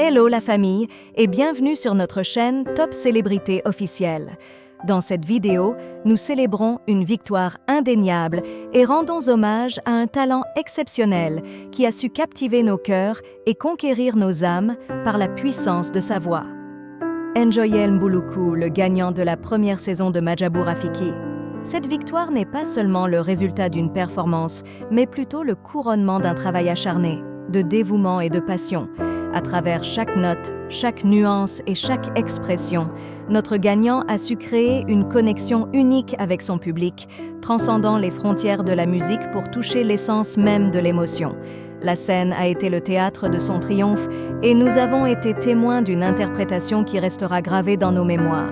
Hello la famille et bienvenue sur notre chaîne Top Célébrité officielle. Dans cette vidéo, nous célébrons une victoire indéniable et rendons hommage à un talent exceptionnel qui a su captiver nos cœurs et conquérir nos âmes par la puissance de sa voix. Njoyel Mbuluku, le gagnant de la première saison de Majabou Rafiki. Cette victoire n'est pas seulement le résultat d'une performance, mais plutôt le couronnement d'un travail acharné, de dévouement et de passion. À travers chaque note, chaque nuance et chaque expression, notre gagnant a su créer une connexion unique avec son public, transcendant les frontières de la musique pour toucher l'essence même de l'émotion. La scène a été le théâtre de son triomphe et nous avons été témoins d'une interprétation qui restera gravée dans nos mémoires.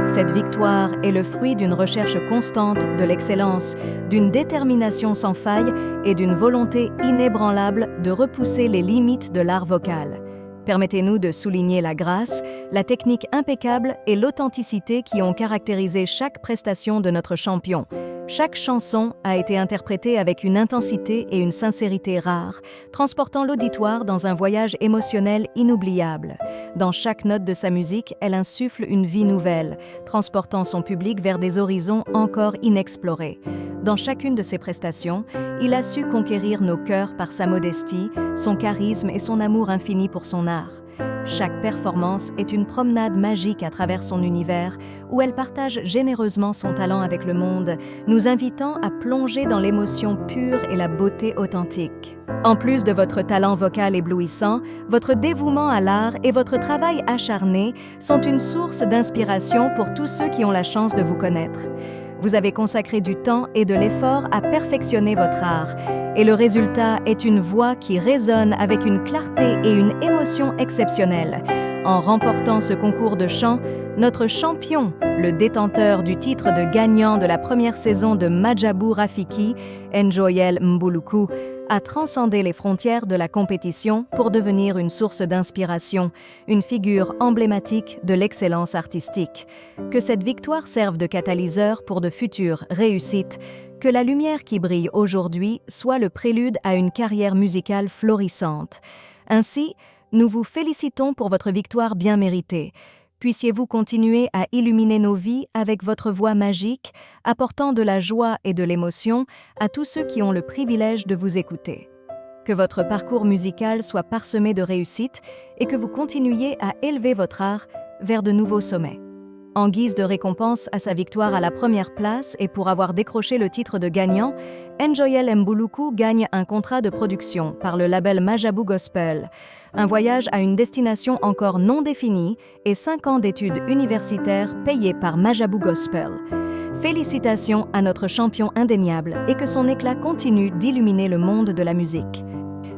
Cette victoire est le fruit d'une recherche constante de l'excellence, d'une détermination sans faille et d'une volonté inébranlable de repousser les limites de l'art vocal. Permettez-nous de souligner la grâce, la technique impeccable et l'authenticité qui ont caractérisé chaque prestation de notre champion. Chaque chanson a été interprétée avec une intensité et une sincérité rares, transportant l'auditoire dans un voyage émotionnel inoubliable. Dans chaque note de sa musique, elle insuffle une vie nouvelle, transportant son public vers des horizons encore inexplorés. Dans chacune de ses prestations, il a su conquérir nos cœurs par sa modestie, son charisme et son amour infini pour son art. Chaque performance est une promenade magique à travers son univers, où elle partage généreusement son talent avec le monde, nous invitant à plonger dans l'émotion pure et la beauté authentique. En plus de votre talent vocal éblouissant, votre dévouement à l'art et votre travail acharné sont une source d'inspiration pour tous ceux qui ont la chance de vous connaître. Vous avez consacré du temps et de l'effort à perfectionner votre art, et le résultat est une voix qui résonne avec une clarté et une émotion exceptionnelles. En remportant ce concours de chant, notre champion, le détenteur du titre de gagnant de la première saison de Majabou Rafiki, Njoyel Mbuluku, a transcendé les frontières de la compétition pour devenir une source d'inspiration, une figure emblématique de l'excellence artistique. Que cette victoire serve de catalyseur pour de futures réussites, que la lumière qui brille aujourd'hui soit le prélude à une carrière musicale florissante. Ainsi, nous vous félicitons pour votre victoire bien méritée. Puissiez-vous continuer à illuminer nos vies avec votre voix magique, apportant de la joie et de l'émotion à tous ceux qui ont le privilège de vous écouter. Que votre parcours musical soit parsemé de réussite et que vous continuiez à élever votre art vers de nouveaux sommets. En guise de récompense à sa victoire à la première place et pour avoir décroché le titre de gagnant, Njoyel Mbuluku gagne un contrat de production par le label Majabou Gospel, un voyage à une destination encore non définie et 5 ans d'études universitaires payées par Majabou Gospel. Félicitations à notre champion indéniable et que son éclat continue d'illuminer le monde de la musique.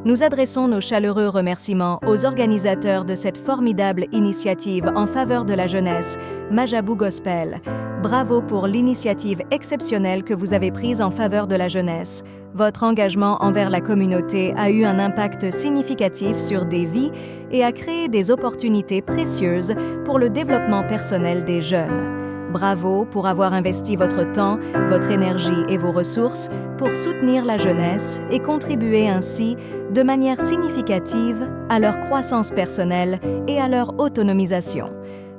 Nous adressons nos chaleureux remerciements aux organisateurs de cette formidable initiative en faveur de la jeunesse, Majabou Gospel. Bravo pour l'initiative exceptionnelle que vous avez prise en faveur de la jeunesse. Votre engagement envers la communauté a eu un impact significatif sur des vies et a créé des opportunités précieuses pour le développement personnel des jeunes. Bravo pour avoir investi votre temps, votre énergie et vos ressources pour soutenir la jeunesse et contribuer ainsi de manière significative à leur croissance personnelle et à leur autonomisation.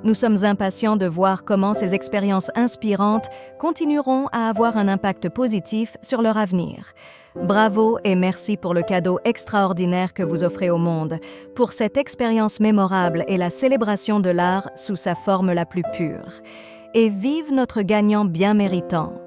Nous sommes impatients de voir comment ces expériences inspirantes continueront à avoir un impact positif sur leur avenir. Bravo et merci pour le cadeau extraordinaire que vous offrez au monde, pour cette expérience mémorable et la célébration de l'art sous sa forme la plus pure. Et vive notre gagnant bien méritant.